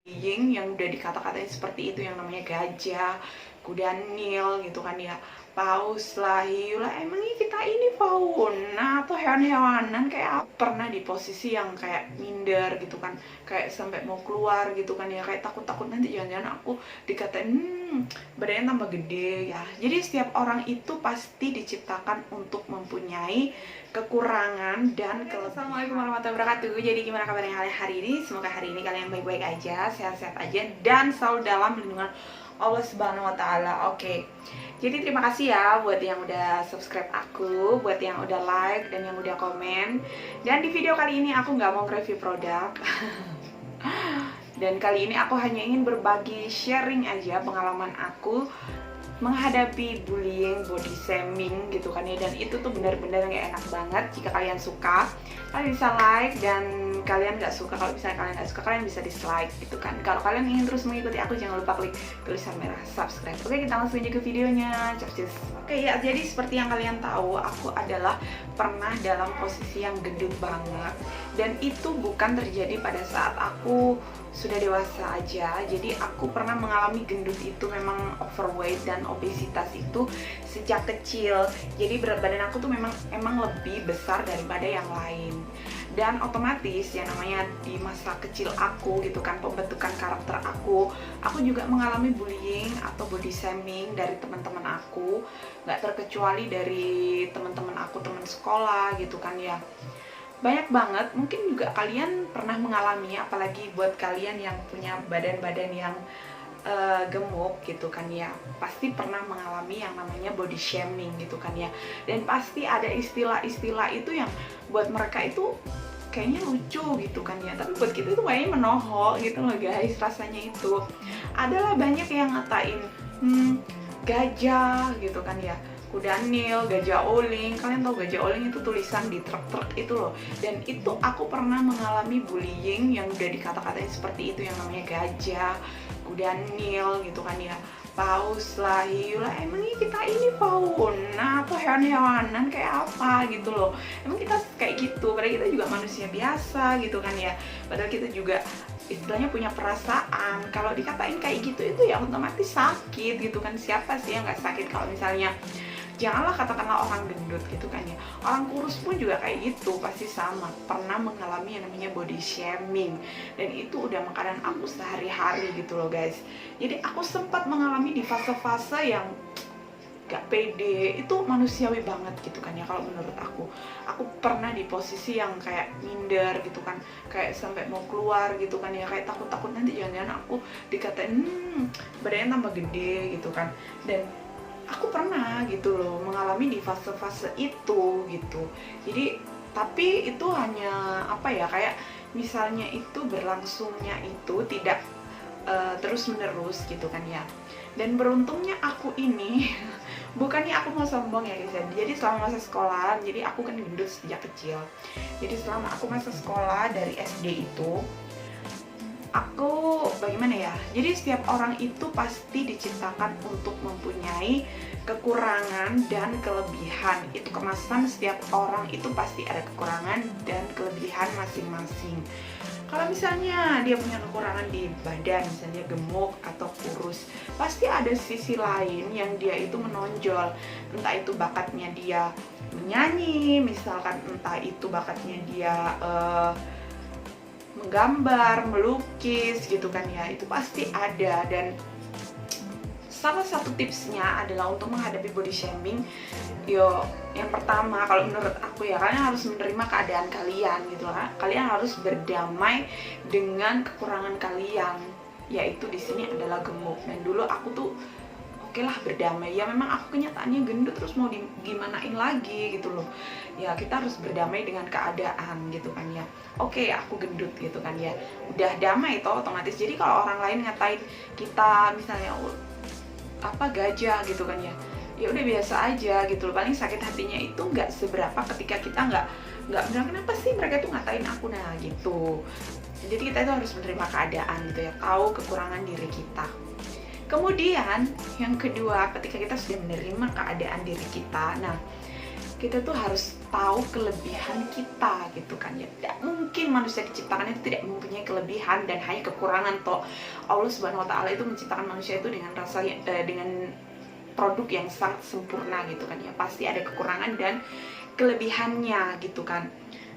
yang udah dikata-katain seperti itu, yang namanya gajah, kuda nil gitu kan ya, paus lah, hiu lah. Emangnya kita ini fauna atau hewan-hewanan? Kayak pernah di posisi yang kayak minder gitu kan, kayak sampai mau keluar gitu kan ya, kayak takut-takut nanti jangan-jangan aku dikatain badannya tambah gede ya. Jadi setiap orang itu pasti diciptakan untuk mempunyai kekurangan dan kelebihan. Assalamualaikum warahmatullahi wabarakatuh. Jadi gimana kabarnya kalian hari ini? Semoga hari ini kalian baik-baik aja, sehat-sehat aja, dan selalu dalam lindungan Allah Subhanahu wa Ta'ala. Oke. Jadi terima kasih ya buat yang udah subscribe aku, buat yang udah like dan yang udah komen. Dan di video kali ini aku nggak mau review produk. Dan kali ini aku hanya ingin berbagi sharing aja pengalaman aku menghadapi bullying, body shaming gitu kan ya. Dan itu tuh benar-benar nggak enak banget. Jika kalian suka, kalian bisa like, dan kalian nggak suka, kalau misalnya kalian nggak suka, kalian bisa dislike gitu kan. Kalau kalian ingin terus mengikuti aku, jangan lupa klik tulisan merah subscribe. Oke, kita langsung aja ke videonya. Capcus. Oke ya, jadi seperti yang kalian tahu, aku adalah pernah dalam posisi yang gendut banget. Dan itu bukan terjadi pada saat aku sudah dewasa aja. Jadi aku pernah mengalami gendut itu, memang overweight dan obesitas itu sejak kecil. Jadi berat badan aku tuh emang lebih besar daripada yang lain. Dan otomatis ya, namanya di masa kecil aku gitu kan, pembentukan karakter aku juga mengalami bullying atau body shaming dari teman-teman aku, nggak terkecuali dari teman-teman aku, teman sekolah gitu kan ya. Banyak banget, mungkin juga kalian pernah mengalami, apalagi buat kalian yang punya badan-badan yang gemuk gitu kan ya, pasti pernah mengalami yang namanya body shaming gitu kan ya. Dan pasti ada istilah-istilah itu yang buat mereka itu kayaknya lucu gitu kan ya, tapi buat kita itu kayaknya menohok gitu loh guys. Rasanya itu adalah banyak yang ngatain gajah gitu kan ya, kuda nil, gajah oling. Kalian tahu gajah oling itu tulisan di truk-truk itu loh. Dan itu aku pernah mengalami bullying yang udah dikata-katain seperti itu, yang namanya gajah, kuda nil gitu kan ya, paus lah, hiu lah. Emangnya kita ini fauna atau hewan-hewanan kayak apa gitu loh? Emang kita kayak gitu? Padahal kita juga manusia biasa gitu kan ya. Padahal kita juga istilahnya punya perasaan. Kalau dikatain kayak gitu itu ya otomatis sakit gitu kan. Siapa sih yang nggak sakit kalau misalnya, janganlah katakanlah orang gendut gitu kan ya, orang kurus pun juga kayak gitu, pasti sama, pernah mengalami yang namanya body shaming. Dan itu udah makanan aku sehari-hari gitu loh guys. Jadi aku sempat mengalami di fase-fase yang gak pede, itu manusiawi banget gitu kan ya. Kalau menurut aku pernah di posisi yang kayak minder gitu kan, kayak sampai mau keluar gitu kan ya, kayak takut-takut nanti jangan-jangan aku dikatain badannya tambah gede gitu kan. Dan aku pernah gitu loh mengalami di fase-fase itu gitu. Jadi tapi itu hanya apa ya, kayak misalnya itu berlangsungnya itu tidak terus menerus gitu kan ya. Dan beruntungnya aku ini bukannya aku mau sombong ya guys ya, jadi selama masa sekolah, jadi aku kan gendut sejak kecil. Jadi selama aku masa sekolah dari SD itu, aku bagaimana ya, jadi setiap orang itu pasti diciptakan untuk mempunyai kekurangan dan kelebihan. Itu kemasan, setiap orang itu pasti ada kekurangan dan kelebihan masing-masing. Kalau misalnya dia punya kekurangan di badan, misalnya gemuk atau kurus, pasti ada sisi lain yang dia itu menonjol. Entah itu bakatnya dia menyanyi, misalkan, entah itu bakatnya dia menggambar, melukis gitu kan ya, itu pasti ada. Dan salah satu tipsnya adalah untuk menghadapi body shaming, yang pertama kalau menurut aku ya, kalian harus menerima keadaan kalian gitu kan. Kalian harus berdamai dengan kekurangan kalian, yaitu di sini adalah gemuk. Dan dulu aku tuh oke lah berdamai, ya memang aku kenyataannya gendut, terus mau gimanain lagi gitu loh ya. Kita harus berdamai dengan keadaan gitu kan ya. Oke, aku gendut gitu kan ya, udah damai toh otomatis. Jadi kalau orang lain ngatain kita misalnya apa gajah gitu kan ya, ya udah biasa aja gitu loh. Paling sakit hatinya itu nggak seberapa ketika kita nggak bilang kenapa sih mereka tuh ngatain aku, nah gitu. Jadi kita itu harus menerima keadaan gitu ya, tahu kekurangan diri kita. Kemudian yang kedua, ketika kita sudah menerima keadaan diri kita, nah kita tuh harus tahu kelebihan kita gitu kan ya. Tidak mungkin manusia diciptakan itu tidak mempunyai kelebihan dan hanya kekurangan toh. Allah Subhanahu wa taala itu menciptakan manusia itu dengan dengan produk yang sangat sempurna gitu kan ya. Pasti ada kekurangan dan kelebihannya gitu kan.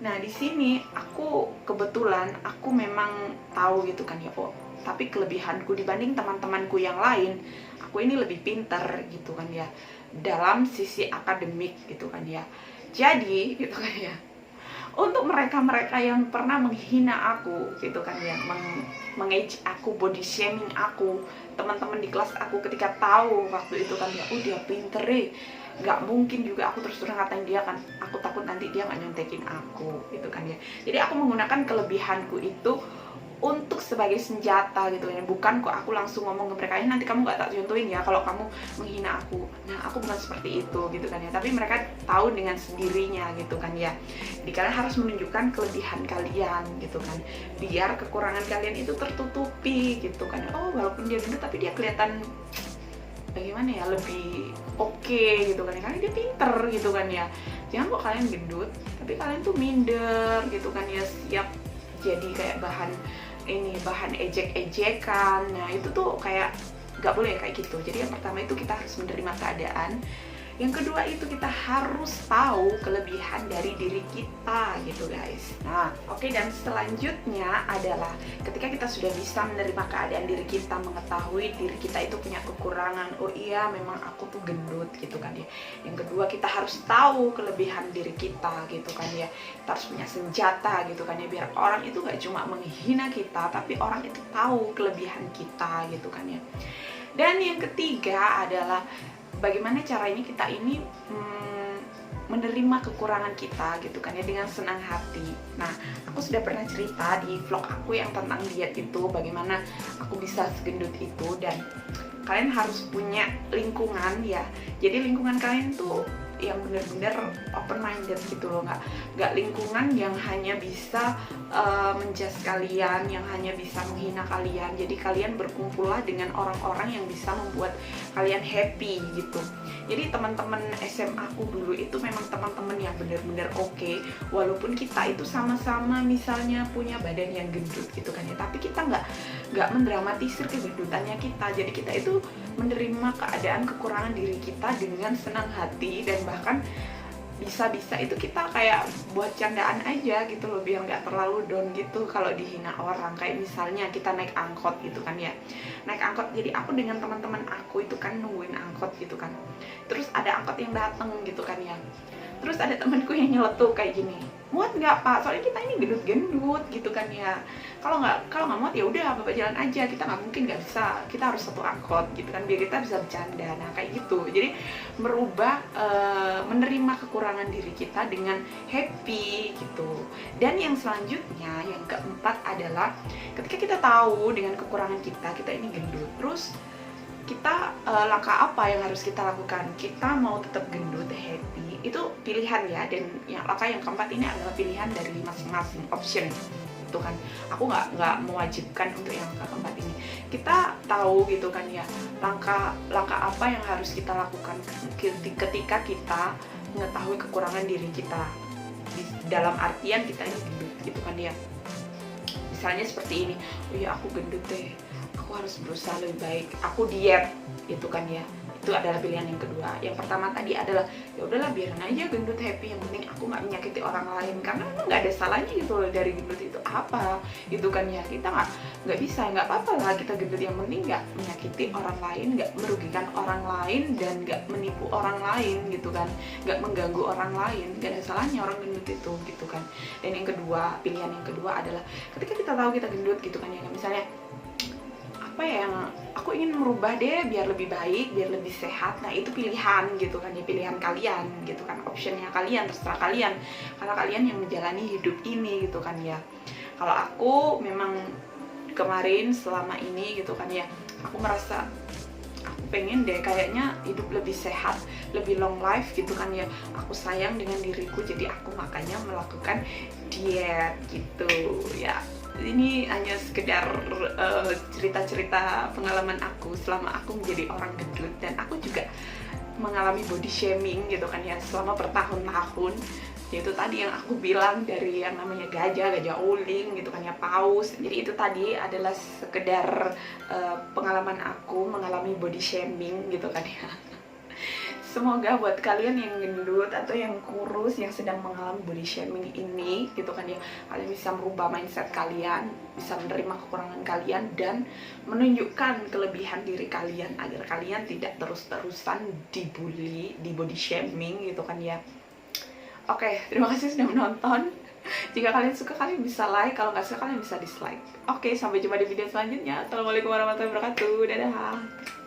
Nah, di sini aku kebetulan aku memang tahu gitu kan ya, oh, tapi kelebihanku dibanding teman-temanku yang lain, aku ini lebih pintar gitu kan ya dalam sisi akademik gitu kan ya. Jadi gitu kan ya, untuk mereka-mereka yang pernah menghina aku gitu kan ya, mengejek aku, body shaming aku, teman-teman di kelas aku ketika tahu waktu itu kan ya, dia pinter nggak mungkin juga aku terus ngatain dia kan, aku takut nanti dia nggak nyontekin aku gitu kan ya. Jadi aku menggunakan kelebihanku itu untuk sebagai senjata gitu ya, bukan kok aku langsung ngomong ke mereka, nanti kamu nggak tak contohin ya kalau kamu menghina aku. Nah, aku bukan seperti itu gitu kan ya, tapi mereka tahu dengan sendirinya gitu kan ya. Jadi kalian harus menunjukkan kelebihan kalian gitu kan, biar kekurangan kalian itu tertutupi gitu kan. Oh, walaupun dia gendut tapi dia kelihatan bagaimana ya, lebih oke gitu kan ya, karena dia pinter gitu kan ya. Jangan kok kalian gendut tapi kalian tuh minder gitu kan ya, siap jadi kayak bahan ejek-ejekan. Nah, itu tuh kayak nggak boleh kayak gitu. Jadi yang pertama itu kita harus menerima keadaan. Yang kedua itu kita harus tahu kelebihan dari diri kita gitu guys. Nah, oke, dan selanjutnya adalah ketika kita sudah bisa menerima keadaan diri kita, mengetahui diri kita itu punya kekurangan. Oh iya, memang aku tuh gendut gitu kan ya. Yang kedua, kita harus tahu kelebihan diri kita gitu kan ya. Kita harus punya senjata gitu kan ya, biar orang itu gak cuma menghina kita, tapi orang itu tahu kelebihan kita gitu kan ya. Dan yang ketiga adalah bagaimana caranya kita ini menerima kekurangan kita gitu kan ya, dengan senang hati. Nah, aku sudah pernah cerita di vlog aku yang tentang diet itu, bagaimana aku bisa segendut itu. Dan kalian harus punya lingkungan ya, jadi lingkungan kalian tuh yang benar-benar open minded gitu loh, nggak lingkungan yang hanya bisa menjudge kalian, yang hanya bisa menghina kalian. Jadi kalian berkumpullah dengan orang-orang yang bisa membuat kalian happy gitu. Jadi teman-teman SMA aku dulu itu memang teman-teman yang benar-benar oke, walaupun kita itu sama-sama misalnya punya badan yang gendut gitu kan ya, tapi kita nggak mendramatisir kegendutannya kita. Jadi kita itu menerima keadaan kekurangan diri kita dengan senang hati, dan bahkan bisa-bisa itu kita kayak buat candaan aja gitu loh, biar nggak terlalu down gitu kalau dihina orang. Kayak misalnya kita naik angkot gitu kan ya, naik angkot, jadi aku dengan teman-teman aku itu kan nungguin angkot gitu kan, terus ada angkot yang datang gitu kan ya, terus ada temanku yang nyeletuk kayak gini, muat nggak pak, soalnya kita ini gendut-gendut gitu kan ya, kalau nggak muat ya udah bapak jalan aja, kita nggak mungkin, nggak bisa, kita harus satu angkot gitu kan, biar kita bisa bercanda. Nah kayak gitu, jadi merubah menerima kekurangan diri kita dengan happy gitu. Dan yang selanjutnya, yang keempat adalah ketika kita tahu dengan kekurangan kita ini gendut, terus kita langkah apa yang harus kita lakukan? Kita mau tetap gendut, happy, itu pilihan ya. Dan yang langkah yang keempat ini adalah pilihan dari masing-masing, option gitu kan. Aku nggak mewajibkan untuk yang langkah keempat ini. Kita tahu gitu kan ya, langkah apa yang harus kita lakukan ketika kita mengetahui kekurangan diri kita, dalam artian kita ini gendut gitu kan ya. Misalnya seperti ini, oh ya aku gendut deh, aku harus berusaha lebih baik, aku diet gitu kan ya. Itu adalah pilihan yang kedua. Yang pertama tadi adalah ya udahlah biarin aja gendut, happy, yang penting aku nggak menyakiti orang lain, karena memang nggak ada salahnya gitu loh dari gendut itu apa gitu kan ya. Kita nggak bisa, nggak apa-apa lah kita gendut, yang penting nggak menyakiti orang lain, nggak merugikan orang lain, dan nggak menipu orang lain gitu kan, nggak mengganggu orang lain, nggak ada salahnya orang gendut itu gitu kan. Dan yang kedua, pilihan yang kedua adalah ketika kita tahu kita gendut gitu kan ya, misalnya apa ya, yang aku ingin merubah deh biar lebih baik, biar lebih sehat. Nah itu pilihan gitu kan ya, pilihan kalian gitu kan, optionnya kalian, terserah kalian, karena kalian yang menjalani hidup ini gitu kan ya. Kalau aku memang kemarin selama ini gitu kan ya, aku merasa aku pengen deh kayaknya hidup lebih sehat, lebih long life gitu kan ya. Aku sayang dengan diriku, jadi aku makanya melakukan diet gitu ya. Ini hanya sekedar cerita-cerita pengalaman aku selama aku menjadi orang gendut, dan aku juga mengalami body shaming gitu kan ya selama bertahun-tahun. Itu tadi yang aku bilang dari yang namanya gajah uling gitu kan ya, paus. Jadi itu tadi adalah sekedar pengalaman aku mengalami body shaming gitu kan ya. Semoga buat kalian yang gendut atau yang kurus yang sedang mengalami body shaming ini gitu kan ya, kalian bisa merubah mindset kalian, bisa menerima kekurangan kalian dan menunjukkan kelebihan diri kalian agar kalian tidak terus-terusan dibully, di body shaming gitu kan ya. Oke, terima kasih sudah menonton. Jika kalian suka, kalian bisa like. Kalau nggak suka, kalian bisa dislike. Oke, sampai jumpa di video selanjutnya. Assalamualaikum warahmatullahi wabarakatuh. Dadah.